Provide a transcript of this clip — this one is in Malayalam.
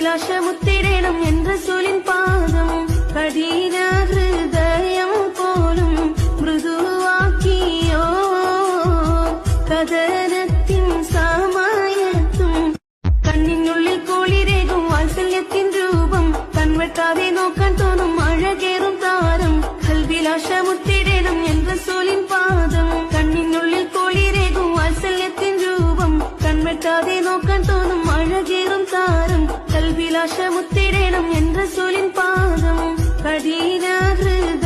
കൽവിലാശമുത്തിടണം എன்ற சொல்லின் പാദം കഠിന ഹൃദയം പോലും മൃദുവാക്കിയോ കഥനത്തിൻ സമയത്തും കണ്ണിനുള്ളിൽ കോളിരേകും വാത്സല്യത്തിൻ രൂപം കൺവെട്ടാതെ നോക്കാൻ തോന്നും അഴകേറും താരം കൽവിലാശമുത്തിടണം എன்ற சொல்லின் പാദം കണ്ണിനുള്ളിൽ കോളിരേകും വാത്സല്യത്തിൻ രൂപം കൺവെട്ടാതെ നോക്കാൻ തോന്നും അഴകേറും താരം കൽവിലാശമുത്തിടണം എன்ற சொல்லின் പാദം കഠിന ഹൃദയം